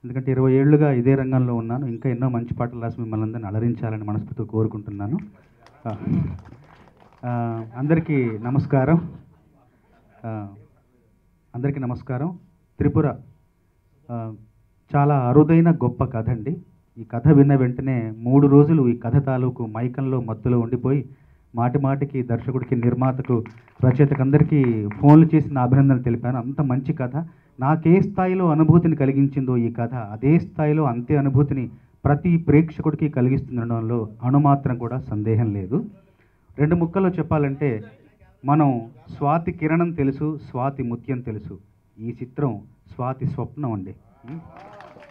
ఎందుకంటే 20 ఏళ్ళుగా ఇదే రంగంలో ఉన్నాను. ఇంకా ఎన్నో మంచి పాటలు రాసి మిమ్మల్ని అందరిని అలరించాలని మనస్ఫూర్తిగా కోరుకుంటున్నాను. అందరికీ నమస్కారం. త్రిపుర చాలా అరుదైన గొప్ప కథ అండి. ఈ కథ విన్న వెంటనే 3 రోజులు ఈ కథ తాలూకు మైకంలో మత్తులో ఉండిపోయి మాటి మాటికి దర్శకుడికి, నిర్మాతకు, రచయితకు అందరికీ ఫోన్లు చేసి నా అభినందనలు తెలిపాను. అంత మంచి కథ. నాకే స్థాయిలో అనుభూతిని కలిగించిందో ఈ కథ అదే స్థాయిలో అంతే అనుభూతిని ప్రతి ప్రేక్షకుడికి కలిగిస్తుండడంలో అణుమాత్రం కూడా సందేహం లేదు. 2 ముక్కల్లో చెప్పాలంటే, మనం స్వాతి కిరణం తెలుసు, స్వాతి ముత్యం తెలుసు. ఈ చిత్రం స్వాతి స్వప్నం అండి.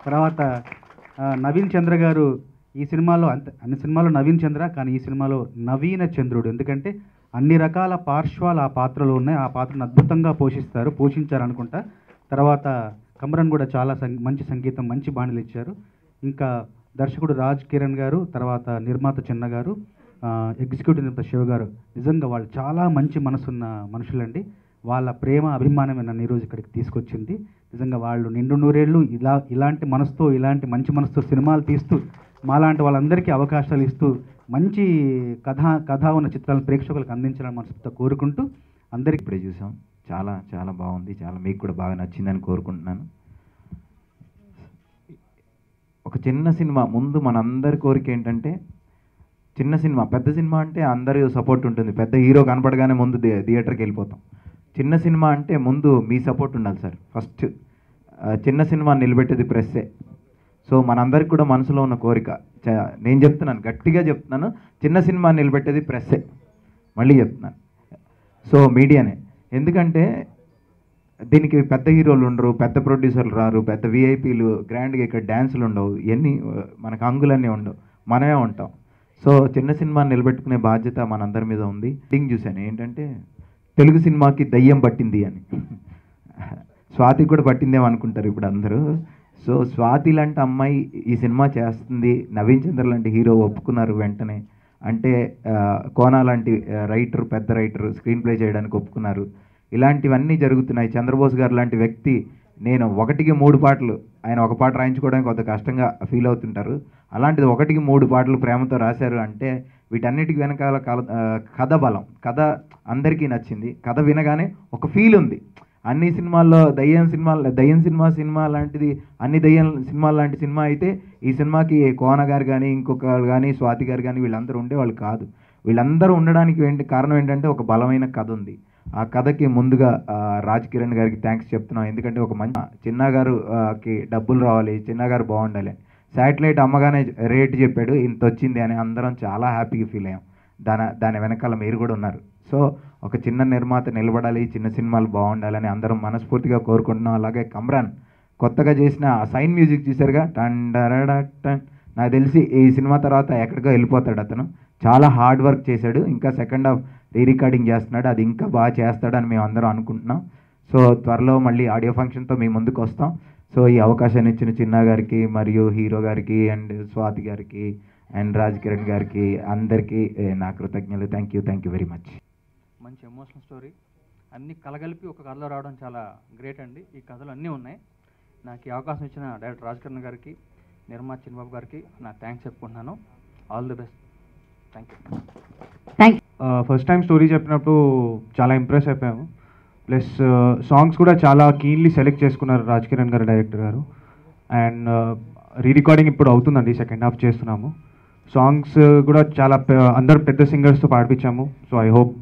తర్వాత నవీన్ చంద్ర గారు ఈ సినిమాలో అన్ని సినిమాలో నవీన్ చంద్ర, కానీ ఈ సినిమాలో నవీన చంద్రుడు. ఎందుకంటే అన్ని రకాల పార్శ్వాలు ఆ పాత్రలో ఉన్నాయి. ఆ పాత్రను అద్భుతంగా పోషించారనుకుంటా. తర్వాత కమరన్ కూడా చాలా మంచి సంగీతం, మంచి బాణీలు ఇచ్చారు. ఇంకా దర్శకుడు రాజ్ కిరణ్ గారు, తర్వాత నిర్మాత చిన్న గారు, ఎగ్జిక్యూటివ్ నిర్మాత శివ గారు, నిజంగా వాళ్ళు చాలా మంచి మనసున్న మనుషులండి. వాళ్ళ ప్రేమ, అభిమానమే నన్ను ఈరోజు ఇక్కడికి తీసుకొచ్చింది. నిజంగా వాళ్ళు నిండు నూరేళ్ళు ఇలాంటి మనసుతో, ఇలాంటి మంచి మనసుతో సినిమాలు తీస్తూ మాలాంటి వాళ్ళందరికీ అవకాశాలు ఇస్తూ మంచి కథ ఉన్న చిత్రాలను ప్రేక్షకులకు అందించాలని మనసుతో కోరుకుంటూ అందరికీ ఇప్పుడే చూసాం. చాలా చాలా బాగుంది. చాలా మీకు కూడా బాగా నచ్చిందని కోరుకుంటున్నాను. ఒక చిన్న సినిమా ముందు మనందరి కోరిక ఏంటంటే, చిన్న సినిమా, పెద్ద సినిమా అంటే అందరూ సపోర్ట్ ఉంటుంది. పెద్ద హీరో కనపడగానే ముందు థియేటర్కి వెళ్ళిపోతాం. చిన్న సినిమా అంటే ముందు మీ సపోర్ట్ ఉండాలి సార్. ఫస్ట్ చిన్న సినిమా నిలబెట్టేది ప్రెస్సే. సో మనందరికి కూడా మనసులో ఉన్న కోరిక, నేను చెప్తున్నాను, గట్టిగా చెప్తున్నాను, చిన్న సినిమా నిలబెట్టేది ప్రెస్సే. మళ్ళీ చెప్తున్నాను, సో మీడియానే. ఎందుకంటే దీనికి పెద్ద హీరోలు ఉండరు, పెద్ద ప్రొడ్యూసర్లు రారు, పెద్ద విఐపీలు గ్రాండ్గా ఇక్కడ డ్యాన్సులు ఉండవు, ఇవన్నీ మనకు హంగులన్నీ ఉండవు, మనమే ఉంటాం. సో చిన్న సినిమా నిలబెట్టుకునే బాధ్యత మనందరి మీద ఉంది. థింగ్ చూశాను ఏంటంటే, తెలుగు సినిమాకి దయ్యం పట్టింది అని. స్వాతి కూడా పట్టిందేమో అనుకుంటారు ఇప్పుడు అందరూ. సో స్వాతి లాంటి అమ్మాయి ఈ సినిమా చేస్తుంది, నవీన్ చంద్ర లాంటి హీరో ఒప్పుకున్నారు వెంటనే. అంటే కోనా లాంటి రైటర్, పెద్ద రైటర్ స్క్రీన్ ప్లే చేయడానికి ఒప్పుకున్నారు. ఇలాంటివన్నీ జరుగుతున్నాయి. చంద్రబోస్ గారు లాంటి వ్యక్తి, నేను 1కి 3 పాటలు, ఆయన ఒక పాట రాయించుకోవడానికి కొంత కష్టంగా ఫీల్ అవుతుంటారు. అలాంటిది 1కి 3 పాటలు ప్రేమతో రాశారు అంటే వీటన్నిటికి వెనకాల కథ బలం. కథ అందరికీ నచ్చింది. కథ వినగానే ఒక ఫీల్ ఉంది. అన్ని సినిమాల్లో దయ్యం సినిమా లాంటిది, అన్ని దయ్యం సినిమాలు లాంటి సినిమా అయితే ఈ సినిమాకి కోన గారు కానీ, ఇంకొకరు కానీ, స్వాతి గారు కానీ వీళ్ళందరూ ఉండేవాళ్ళు కాదు. వీళ్ళందరూ ఉండడానికి కారణం ఏంటంటే ఒక బలమైన కథ ఉంది. ఆ కథకి ముందుగా రాజ్ కిరణ్ గారికి థ్యాంక్స్ చెప్తున్నాం. ఎందుకంటే ఒక మంచి చిన్న గారుకి డబ్బులు రావాలి, చిన్న గారు బాగుండాలి. శాటిలైట్ అమ్మగానే రేట్ చెప్పాడు, ఇంత వచ్చింది అని అందరం చాలా హ్యాపీగా ఫీల్ అయ్యాం. దాని వెనకాల మీరు కూడా ఉన్నారు. సో ఒక చిన్న నిర్మాత నిలబడాలి, చిన్న సినిమాలు బాగుండాలని అందరం మనస్ఫూర్తిగా కోరుకుంటున్నాం. అలాగే కమ్రాన్ కొత్తగా చేసిన సైన్ మ్యూజిక్ చూసారుగా, టన్. నాకు తెలిసి ఈ సినిమా తర్వాత ఎక్కడికో వెళ్ళిపోతాడు అతను. చాలా హార్డ్ వర్క్ చేశాడు. ఇంకా సెకండ్ హాఫ్ రికార్డింగ్ చేస్తున్నాడు. అది ఇంకా బాగా చేస్తాడని మేము అందరం అనుకుంటున్నాం. సో త్వరలో మళ్ళీ ఆడియో ఫంక్షన్తో మీ ముందుకు వస్తాం. సో ఈ అవకాశాన్ని ఇచ్చిన చిన్న గారికి, మరియు హీరో గారికి, అండ్ స్వాతి గారికి, అండ్ రాజ్ కిరణ్ గారికి, అందరికీ నా కృతజ్ఞతలు. Thank you very much. మంచి ఎమోషనల్ స్టోరీ, అన్నీ కలగలిపి ఒక కథలో రావడం చాలా గ్రేట్ అండి. ఈ కథలు అన్నీ ఉన్నాయి. నాకు ఈ అవకాశం ఇచ్చిన డైరెక్టర్ రాజ్ కిరణ్ గారికి, నిర్మాత చిన్నబాబు గారికి నా థ్యాంక్స్ చెప్పుకుంటున్నాను. All the best. Thank you. First time story చెప్పినప్పుడు చాలా ఇంప్రెస్ అయిపోయాము. ప్లస్ సాంగ్స్ కూడా చాలా కీన్లీ సెలెక్ట్ చేసుకున్నారు రాజ్ కిరణ్ గారు, డైరెక్టర్ గారు. అండ్ రికార్డింగ్ ఇప్పుడు అవుతుందండి, సెకండ్ హాఫ్ చేస్తున్నాము. సాంగ్స్ కూడా చాలా అందరు పెద్ద సింగర్స్తో పాడిపించాము. So I hope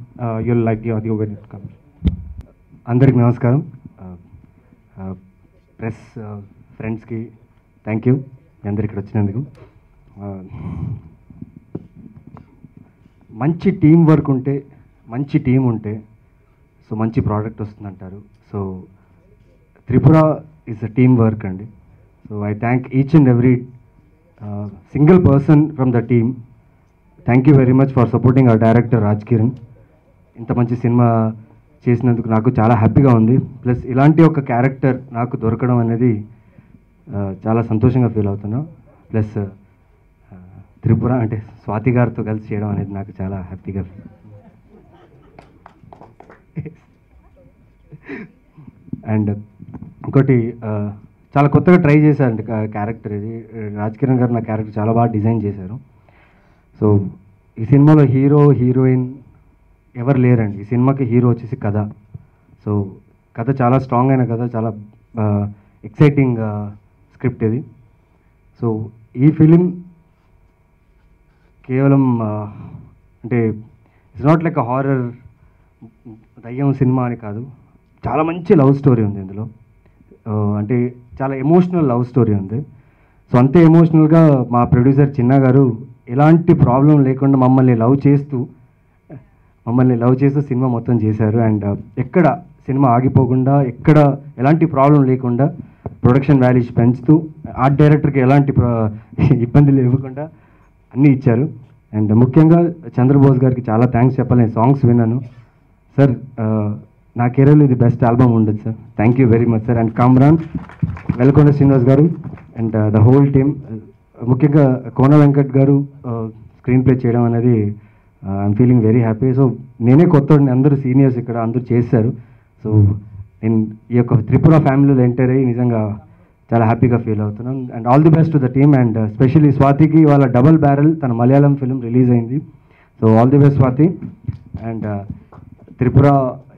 you'll like the audio when it comes. అందరికి నమస్కారం. ప్రెస్ ఫ్రెండ్స్కి థ్యాంక్ యూ, అందరు ఇక్కడ వచ్చినందుకు. మంచి టీం వర్క్ ఉంటే, మంచి టీం ఉంటే సో మంచి ప్రోడక్ట్ వస్తుందంటారు. So Tripura is a team work అండి. So I thank each and every single person from the team. Thank you very much for supporting our director Raj Kiran. ఇంత మంచి సినిమా చేసినందుకు నాకు చాలా హ్యాపీగా ఉంది. ప్లస్ ఇలాంటి ఒక క్యారెక్టర్ నాకు దొరకడం అనేది చాలా సంతోషంగా ఫీల్ అవుతున్నాను. ప్లస్ త్రిపుర అంటే స్వాతి గారితో కలిసి చేయడం అనేది నాకు చాలా హ్యాపీగా అండ్ ఇంకోటి చాలా కొత్తగా ట్రై చేశారండి క్యారెక్టర్ ఇది. రాజ్ కిరణ్ గారు నా క్యారెక్టర్ చాలా బాగా డిజైన్ చేశారు. సో ఈ సినిమాలో హీరో హీరోయిన్ ఎవరు లేరండి. ఈ సినిమాకి హీరో వచ్చేసి కథ. సో కథ చాలా స్ట్రాంగ్ అయిన కథ, చాలా ఎక్సైటింగ్ స్క్రిప్ట్ ఇది. సో ఈ ఫిలిం కేవలం అంటే it's not like a horror దయ్యం సినిమా అని కాదు, చాలా మంచి లవ్ స్టోరీ ఉంది ఇందులో. అంటే చాలా ఎమోషనల్ లవ్ స్టోరీ ఉంది. సో అంతే ఎమోషనల్గా మా ప్రొడ్యూసర్ చిన్న గారు ఎలాంటి ప్రాబ్లం లేకుండా మమ్మల్ని లవ్ చేస్తూ సినిమా మొత్తం చేశారు. అండ్ ఎక్కడ సినిమా ఆగిపోకుండా, ఎక్కడ ఎలాంటి ప్రాబ్లం లేకుండా ప్రొడక్షన్ వాల్యూస్ పెంచుతూ, ఆర్ట్ డైరెక్టర్కి ఎలాంటి ఇబ్బందులు ఇవ్వకుండా అన్నీ ఇచ్చారు. అండ్ ముఖ్యంగా చంద్రబోస్ గారికి చాలా థ్యాంక్స్ చెప్పాలి. నేను సాంగ్స్ విన్నాను సార్, నా కెరీర్లో ఇది బెస్ట్ ఆల్బమ్ ఉండదు sir. Thank you very much sir. And Kamran, Velkonda Srinivas గారు అండ్ ద హోల్ టీమ్, ముఖ్యంగా కోన వెంకట్ గారు స్క్రీన్ ప్లే చేయడం అనేది I'm feeling very happy. So నేనే కొత్త, అందరూ సీనియర్స్ ఇక్కడ అందరూ చేశారు. సో నేను ఈ యొక్క త్రిపుర ఫ్యామిలీలో ఎంటర్ అయ్యి నిజంగా చాలా హ్యాపీగా ఫీల్ అవుతున్నాను. And all the best to the team. And specially స్వాతికి వాళ్ళ డబల్ బ్యారెల్ తన మలయాళం ఫిల్మ్ రిలీజ్ అయింది. So all the best Swathi. And Tripura,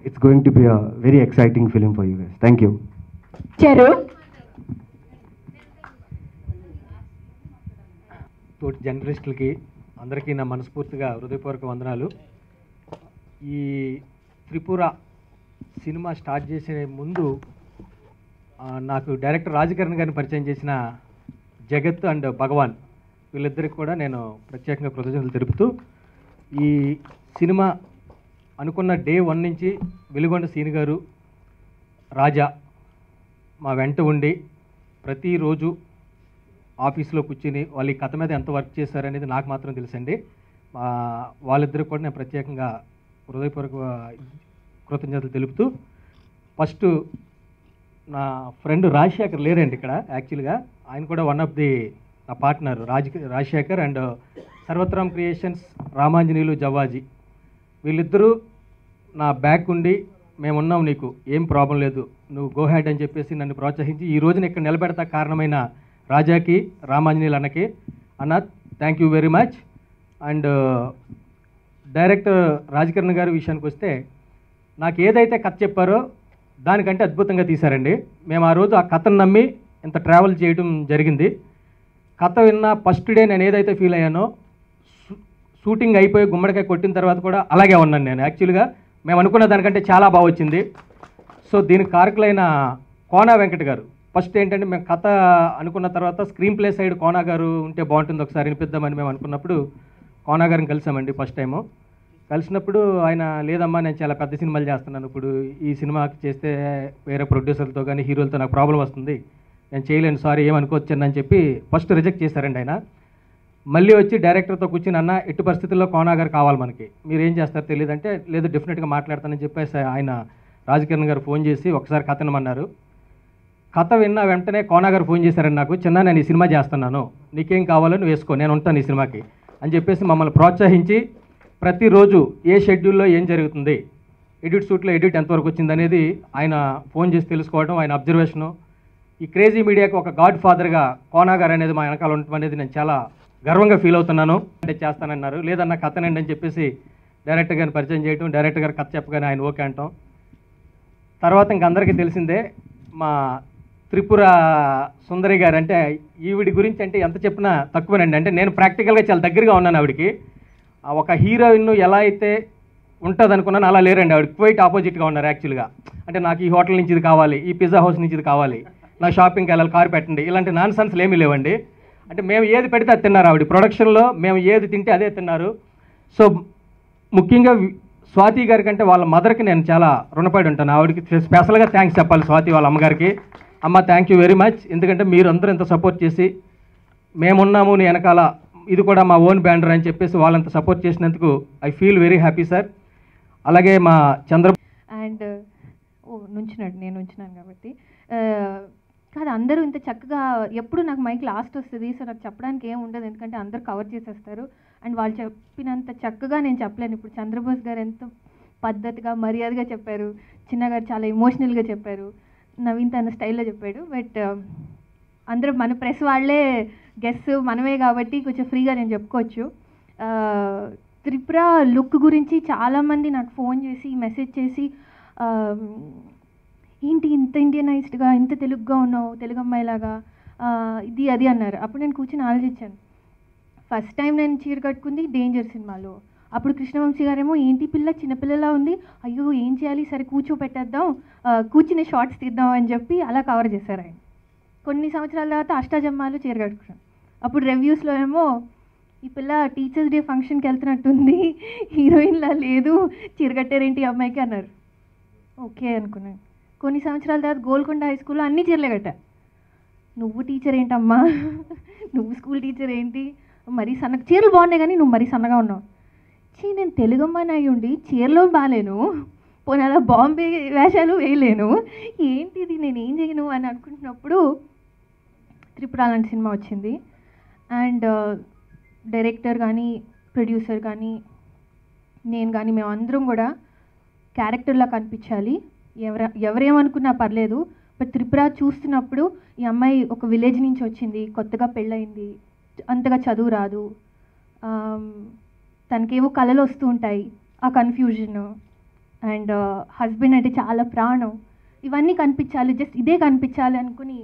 it's going to be a very exciting film for you guys. Thank you. తోటి జర్నలిస్టులకి అందరికీ నా మనస్ఫూర్తిగా హృదయపూర్వక వందనాలు. ఈ త్రిపుర సినిమా స్టార్ట్ చేసే ముందు నాకు డైరెక్టర్ రాజకిరణ్ గారిని పరిచయం చేసిన జగత్ అండ్ భగవాన్, వీళ్ళిద్దరికి కూడా నేను ప్రత్యేకంగా కృతజ్ఞతలు తెలుపుతూ, ఈ సినిమా అనుకున్న డే 1 నుంచి వెలుగొండ సీని గారు, రాజా మా వెంట ఉండి ప్రతిరోజు ఆఫీస్లో కూర్చుని వాళ్ళు ఈ కథ మీద ఎంత వర్క్ చేశారనేది నాకు మాత్రం తెలుసండి. వాళ్ళిద్దరికి కూడా నేను ప్రత్యేకంగా హృదయపూర్వక కృతజ్ఞతలు తెలుపుతూ, ఫస్ట్ నా ఫ్రెండ్ రాజశేఖర్ లేరండి ఇక్కడ యాక్చువల్గా, ఆయన కూడా వన్ ఆఫ్ ది నా partner Rajasekhar and Sarvatram creations Ramanjaneyulu Javvaji, వీళ్ళిద్దరూ నా బ్యాక్ ఉండి మేమున్నాం, నీకు ఏం ప్రాబ్లం లేదు, నువ్వు గో హ్యాడ్ అని చెప్పేసి నన్ను ప్రోత్సహించి ఈ రోజున ఇక్కడ నిలబెడతా కారణమైన రాజాకి, రామాంజనీయులు అన్నకి, అన్న thank you very much. And director Rajkiran గారి విషయానికి వస్తే, నాకు ఏదైతే కథ చెప్పారో దానికంటే అద్భుతంగా తీశారండి. మేము ఆ రోజు ఆ కథను నమ్మి ఇంత ట్రావెల్ చేయడం జరిగింది. కథ విన్న ఫస్ట్ డే నేను ఏదైతే ఫీల్ అయ్యానో, షూటింగ్ అయిపోయి గుమ్మడికాయ కొట్టిన తర్వాత కూడా అలాగే ఉన్నాను నేను. యాక్చువల్గా మేము అనుకున్న దానికంటే చాలా బాగా వచ్చింది. సో దీనికి కారకులైన కోన వెంకట్ గారు, ఫస్ట్ ఏంటంటే మేము కథ అనుకున్న తర్వాత స్క్రీన్ ప్లే సైడ్ కోనా గారు ఉంటే బాగుంటుంది, ఒకసారి వినిపిద్దామని మేము అనుకున్నప్పుడు కోనా గారిని కలిసామండి ఫస్ట్ టైము. కలిసినప్పుడు ఆయన, లేదమ్మా నేను చాలా పెద్ద సినిమాలు చేస్తున్నాను, ఇప్పుడు ఈ సినిమాకి చేస్తే వేరే ప్రొడ్యూసర్లతో కానీ హీరోలతో నాకు ప్రాబ్లం వస్తుంది, నేను చేయలేను, సారీ ఏమనుకోవచ్చని అని చెప్పి ఫస్ట్ రిజెక్ట్ చేశారండి ఆయన. మళ్ళీ వచ్చి డైరెక్టర్తో కూర్చుని, అన్న ఎట్టి పరిస్థితుల్లో కోనా గారు కావాలి మనకి, మీరు ఏం చేస్తారో తెలియదు అంటే, లేదు డెఫినెట్గా మాట్లాడతానని చెప్పేసి ఆయన రాజకిరణ్ గారు ఫోన్ చేసి ఒకసారి కథ వినమన్నారు. కథ విన్న వెంటనే కోనా గారు ఫోన్ చేశారండి నాకు, చిన్న నేను ఈ సినిమా చేస్తున్నాను, నీకేం కావాలో నువ్వు వేసుకో, నేను ఉంటాను ఈ సినిమాకి అని చెప్పేసి మమ్మల్ని ప్రోత్సహించి, ప్రతిరోజు ఏ షెడ్యూల్లో ఏం జరుగుతుంది, ఎడిట్ షూట్లో ఎడిట్ ఎంతవరకు వచ్చింది అనేది ఆయన ఫోన్ చేసి తెలుసుకోవడం, ఆయన అబ్జర్వేషను, ఈ క్రేజీ మీడియాకి ఒక గాడ్ ఫాదర్గా కోనా గారు అనేది మా వెనకాల ఉండటం అనేది నేను చాలా గర్వంగా ఫీల్ అవుతున్నాను. అంటే చేస్తానన్నారు, లేదన్న కథనండి అని చెప్పేసి డైరెక్టర్ గారిని పరిచయం చేయడం, డైరెక్టర్ గారు కథ చెప్పగానే ఆయన ఓకే అంటాం. తర్వాత ఇంక అందరికీ తెలిసిందే మా త్రిపుర సుందరి గారు, అంటే ఈవిడి గురించి అంటే ఎంత చెప్పినా తక్కువేనండి. అంటే నేను ప్రాక్టికల్గా చాలా దగ్గరగా ఉన్నాను ఆవిడికి. ఒక హీరోయిన్ ఎలా అయితే ఉంటుంది అనుకున్నాను అలా లేరండి ఆవిడ, క్వైట్ ఆపోజిట్గా ఉన్నారు యాక్చువల్గా. అంటే నాకు ఈ హోటల్ నుంచి ఇది కావాలి, ఈ పిజ్జా హౌస్ నుంచి ఇది కావాలి, నాకు షాపింగ్కి వెళ్ళాలి, కారు పెట్టండి, ఇలాంటి నాన్ సెన్స్లు ఏమీ లేవండి. అంటే మేము ఏది పెడితే అది తిన్నారు ఆవిడ, ప్రొడక్షన్లో మేము ఏది తింటే అదే తిన్నారు. సో ముఖ్యంగా స్వాతి గారి కంటే వాళ్ళ మదర్కి నేను చాలా రుణపడి ఉంటాను. ఆవిడకి స్పెషల్గా థ్యాంక్స్ చెప్పాలి, స్వాతి వాళ్ళ అమ్మగారికి. అమ్మ థ్యాంక్ యూ వెరీ మచ్, ఎందుకంటే మీరు అందరూ ఇంత సపోర్ట్ చేసి మేమున్నాము నీ వెనకాల, ఇది కూడా మా ఓన్ బ్యానర్ అని చెప్పేసి వాళ్ళంత సపోర్ట్ చేసినందుకు I feel very happy sir. అలాగే మా అండ్ నుంచున్నాడు, నేను ఉంచున్నాను కాబట్టి కాదు, అందరూ ఇంత చక్కగా, ఎప్పుడు నాకు మైక్ లాస్ట్ వస్తుంది, సో నాకు చెప్పడానికి ఏం ఉండదు, ఎందుకంటే అందరూ కవర్ చేసేస్తారు. అండ్ వాళ్ళు చెప్పినంత చక్కగా నేను చెప్పలేను. ఇప్పుడు చంద్రబోస్ గారు ఎంత పద్ధతిగా మర్యాదగా చెప్పారు, చిన్న గారు చాలా ఎమోషనల్గా చెప్పారు, నవీన్ తన స్టైల్లో చెప్పాడు. బట్ అందరూ మన ప్రెస్ వాళ్ళే గెస్ మనమే కాబట్టి కొంచెం ఫ్రీగా నేను చెప్పుకోవచ్చు. త్రిపుర లుక్ గురించి చాలామంది నాకు ఫోన్ చేసి మెసేజ్ చేసి ఏంటి ఇంత ఇండియనైజ్డ్గా ఇంత తెలుగుగా ఉన్నావు, తెలుగు అమ్మాయిలాగా, ఇది అది అన్నారు. అప్పుడు నేను కూర్చొని ఆలోచించాను. ఫస్ట్ టైం నేను చీర కట్టుకుంది డేంజర్ సినిమాలో. అప్పుడు కృష్ణవంశీ గారేమో ఏంటి పిల్ల చిన్నపిల్లలా ఉంది, అయ్యో ఏం చేయాలి, సరే కూర్చోపెట్టేద్దాం, కూర్చునే షార్ట్స్ తీద్దాం అని చెప్పి అలా కవర్ చేశారు ఆయన. కొన్ని సంవత్సరాల తర్వాత అష్టాజమ్మాలు చీర కట్టుకున్నాను. అప్పుడు రివ్యూస్లో ఏమో ఈ పిల్ల టీచర్స్ డే ఫంక్షన్కి వెళ్తున్నట్టుంది, హీరోయిన్లా లేదు, చీర కట్టారేంటి అమ్మాయికి అన్నారు. ఓకే అనుకున్నాను. కొన్ని సంవత్సరాల తర్వాత గోల్కొండ హై స్కూల్లో అన్ని చీరలే కట్టా. నువ్వు టీచర్ ఏంటమ్మా, నువ్వు స్కూల్ టీచర్ ఏంటి, మరీ సన్నగా చీరలు బాగున్నాయి కానీ నువ్వు మరీ సన్నగా ఉన్నావు. నేను తెలుగమ్మని అయి ఉండి చీరలో బాగాలేను, పోనీ అలా బాంబే వేషాలు వేయలేను, ఏంటిది నేను ఏం చేయను అని అనుకుంటున్నప్పుడు త్రిపుర లాంటి సినిమా వచ్చింది. అండ్ డైరెక్టర్ కానీ ప్రొడ్యూసర్ కానీ నేను కానీ మేమందరం కూడా క్యారెక్టర్లా కనిపించాలి. ఎవరేమనుకున్నా పర్లేదు, బట్ త్రిపుర చూస్తున్నప్పుడు ఈ అమ్మాయి ఒక విలేజ్ నుంచి వచ్చింది, కొత్తగా పెళ్ళయింది, అంతగా చదువు రాదు, తనకేవో కళలు వస్తూ ఉంటాయి, ఆ కన్ఫ్యూజన్, అండ్ హస్బెండ్ అంటే చాలా ప్రాణం, ఇవన్నీ కనిపించాలి, జస్ట్ ఇదే కనిపించాలి అనుకుని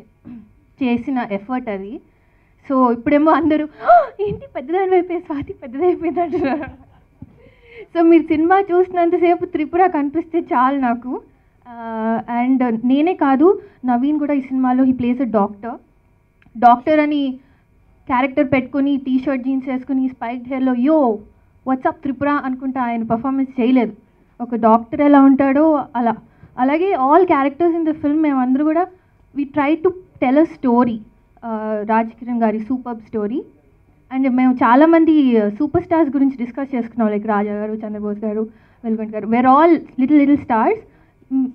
చేసిన ఎఫర్ట్ అది. సో ఇప్పుడేమో అందరూ ఏంటి పెద్దదాని అయిపోయి స్వాతి పెద్దదైపోయింది అంటున్నారు. సో మీరు సినిమా చూసినంతసేపు త్రిపుర కనిపిస్తే చాలు నాకు. అండ్ నేనే కాదు, నవీన్ కూడా ఈ సినిమాలో హీ ప్లేస్ అ డాక్టర్ అని క్యారెక్టర్ పెట్టుకుని టీ షర్ట్ జీన్స్ వేసుకుని స్పైక్డ్ హెయిర్లో యో వాట్సాప్ త్రిపుర అనుకుంటా ఆయన పర్ఫార్మెన్స్ చేయలేదు. ఒక డాక్టర్ ఎలా ఉంటాడో అలా. అలాగే all characters in the film మేమందరూ కూడా we try to tell a story, Raj Kiran గారి సూపర్ స్టోరీ. అండ్ మేము చాలామంది సూపర్ స్టార్స్ గురించి డిస్కస్ చేసుకున్నాం, లైక్ రాజా గారు, చంద్రబోస్ గారు, వెల్గొండ గారు, వేర్ ఆల్ లిటిల్ స్టార్స్.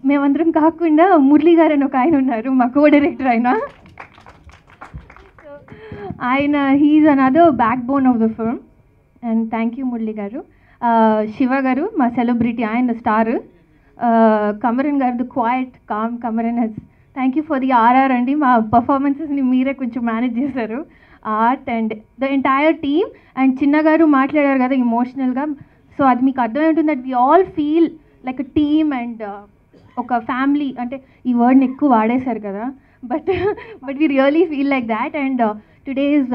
మేమందరం కాకుండా మురళీ గారు అని ఒక ఆయన ఉన్నారు, మా కో డైరెక్టర్ ఆయన he's another backbone of the film. And thank you Murali గారు. శివ గారు మా సెలబ్రిటీ, ఆయన స్టార్. కమరన్ గారు the quiet calm Kamran he's. Thank you for the RR అండి, మా పర్ఫార్మెన్సెస్ని మీరే కొంచెం మేనేజ్ చేశారు, art and the entire team. And Chinna గారు మాట్లాడారు కదా ఇమోషనల్గా, సో అది మీకు అర్థమై ఉంటుంది that we all feel like a team and ఒక ఫ్యామిలీ. అంటే ఈ వర్డ్ని ఎక్కువ వాడేశారు కదా, but we really feel like that. And today is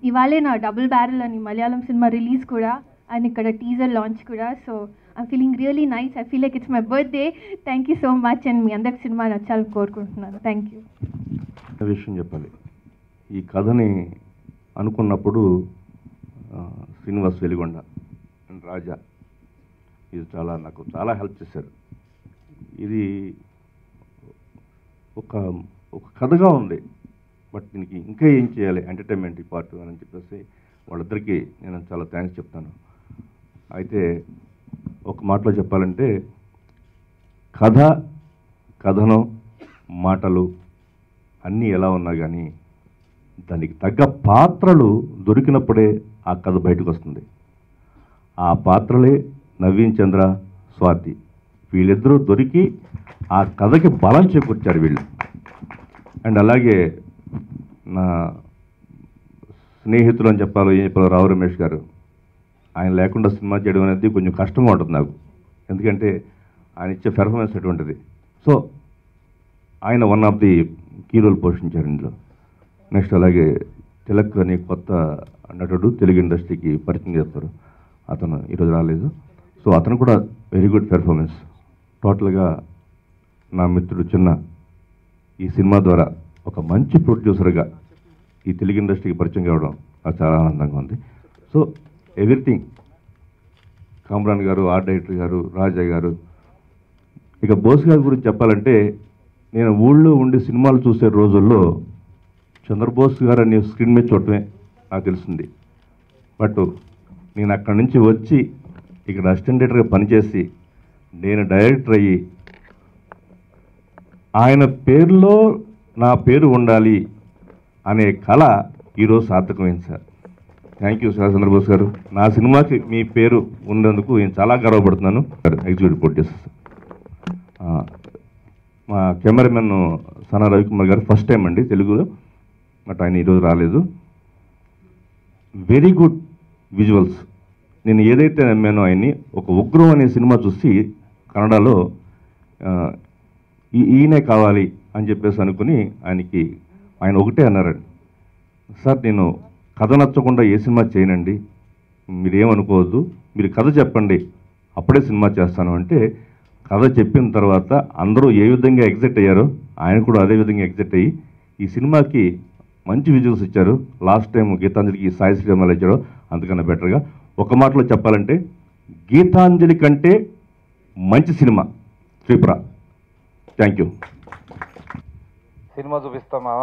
ఇవాళే నా డబుల్ బ్యారెల్ అని మలయాళం సినిమా రిలీజ్ కూడా, అండ్ ఇక్కడ టీజర్ లాంచ్ కూడా. So I'm feeling really nice. I feel like it's my birthday. Thank you so much. And మీ అందరికి సినిమా నచ్చాలని కోరుకుంటున్నాను. Thank you. విషయం చెప్పాలి, ఈ కథని అనుకున్నప్పుడు శ్రీనివాస్ వెలిగొండ అండ్ రాజా ఇది నాకు చాలా హెల్ప్ చేశారు. ఇది ఒక కథగా ఉంది, బట్ దీనికి ఇంకా ఏం చేయాలి ఎంటర్టైన్మెంట్ ఈ పార్ట్ అని చెప్పేసి వాళ్ళిద్దరికీ నేను చాలా థ్యాంక్స్ చెప్తాను. అయితే ఒక మాటలో చెప్పాలంటే కథ, కథనం, మాటలు అన్నీ ఎలా ఉన్నా కానీ దానికి తగ్గ పాత్రలు దొరికినప్పుడే ఆ కథ బయటకు వస్తుంది. ఆ పాత్రలే నవీన్ చంద్ర, స్వాతి, వీళ్ళిద్దరూ దొరికి ఆ కథకి బలం చేకూర్చారు వీళ్ళు. అండ్ అలాగే నా స్నేహితులు అని చెప్పాలో ఏం చెప్పాలో రావు రమేష్ గారు, ఆయన లేకుండా సినిమా చేయడం అనేది కొంచెం కష్టంగా ఉంటుంది నాకు, ఎందుకంటే ఆయన ఇచ్చే పెర్ఫార్మెన్స్ అటువంటిది. సో ఆయన one of the key role పోషించారు ఇందులో. నెక్స్ట్ అలాగే తిలక్ అని కొత్త నటుడు తెలుగు ఇండస్ట్రీకి పరిచయం చేస్తారు, అతను ఈరోజు రాలేదు. సో అతను కూడా వెరీ గుడ్ పెర్ఫార్మెన్స్. టోటల్గా నా మిత్రుడు చిన్న ఈ సినిమా ద్వారా ఒక మంచి ప్రొడ్యూసర్గా ఈ తెలుగు ఇండస్ట్రీకి పరిచయం కావడం నాకు చాలా ఆనందంగా ఉంది. సో ఎవ్రీథింగ్ కామ్రాన్ గారు, ఆర్ట్ డైరెక్టర్ గారు, రాజా గారు. ఇక బోస్ గారి గురించి చెప్పాలంటే నేను ఊళ్ళో ఉండి సినిమాలు చూసే రోజుల్లో చంద్రబోస్ గారు అనే స్క్రీన్ మీద చూడటమే నాకు తెలిసింది. బట్ నేను అక్కడి నుంచి వచ్చి ఇక్కడ అసిస్టెంట్ డైరెక్టర్గా పనిచేసి నేను డైరెక్టర్ అయ్యి ఆయన పేరులో నా పేరు ఉండాలి అనే కళ ఈరోజు సార్థకమైంది sir. Thank you sir Chandrabose గారు. నా సినిమాకి మీ పేరు ఉన్నందుకు నేను చాలా గర్వపడుతున్నాను. ఎగ్జిక్యూటివ్ ప్రొడ్యూసర్ మా కెమెరామెన్ సనా రవికుమార్ గారు ఫస్ట్ టైం అండి తెలుగులో, బట్ ఆయన ఈరోజు రాలేదు. Very good visuals. నేను ఏదైతే నమ్మానో ఆయన్ని, ఒక ఉగ్రం అనే సినిమా చూసి కన్నడలో ఈయనే కావాలి అని చెప్పేసి అనుకుని ఆయన ఒకటే అన్నారండి, సార్ నేను కథ నచ్చకుండా ఏ సినిమా చేయనండి, మీరేమనుకోవద్దు, మీరు కథ చెప్పండి అప్పుడే సినిమా చేస్తాను అంటే, కథ చెప్పిన తర్వాత అందరూ ఏ విధంగా ఎగ్జైట్ అయ్యారో ఆయన కూడా అదే విధంగా ఎగ్జైట్ అయ్యి ఈ సినిమాకి మంచి విజువల్స్ ఇచ్చారు. లాస్ట్ టైం గీతాంజలికి సాయి శ్రీరామాలు ఇచ్చారు, అంతకన్నా బెటర్గా. ఒక మాటలో చెప్పాలంటే గీతాంజలి కంటే మంచి సినిమా త్రిపుర. Thank you. సినిమా చూపిస్తామా?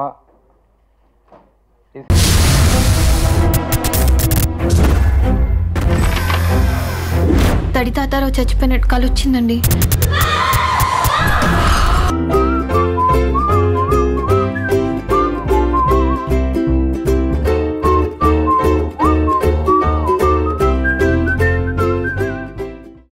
తడి తాతారావు చచ్చిపోయినట్టు కలు వచ్చిందండి.